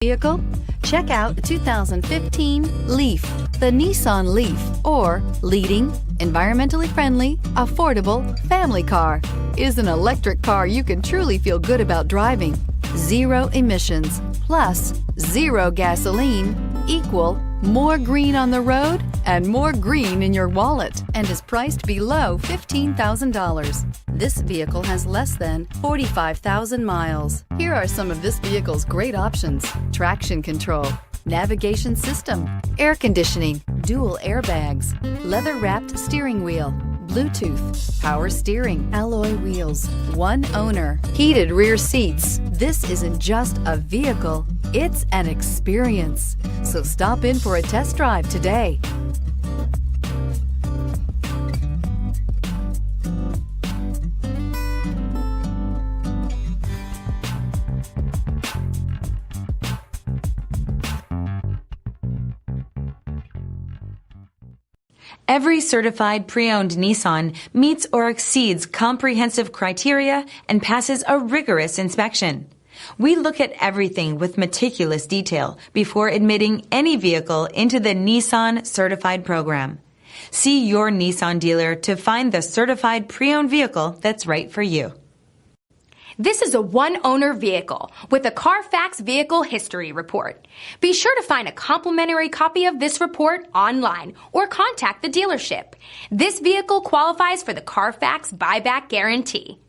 Vehicle? Check out the 2015 Leaf. The Nissan Leaf, or leading, environmentally friendly, affordable family car, is an electric car you can truly feel good about driving. Zero emissions plus zero gasoline equal more green on the road and more green in your wallet, and is priced below $15,000. This vehicle has less than 45,000 miles. Here are some of this vehicle's great options: traction control, navigation system, air conditioning, dual airbags, leather-wrapped steering wheel, Bluetooth, power steering, alloy wheels, one owner, heated rear seats. This isn't just a vehicle, it's an experience. So stop in for a test drive today. Every certified pre-owned Nissan meets or exceeds comprehensive criteria and passes a rigorous inspection. We look at everything with meticulous detail before admitting any vehicle into the Nissan Certified Program. See your Nissan dealer to find the certified pre-owned vehicle that's right for you. This is a one-owner vehicle with a CARFAX Vehicle History Report. Be sure to find a complimentary copy of this report online or contact the dealership. This vehicle qualifies for the CARFAX Buyback Guarantee.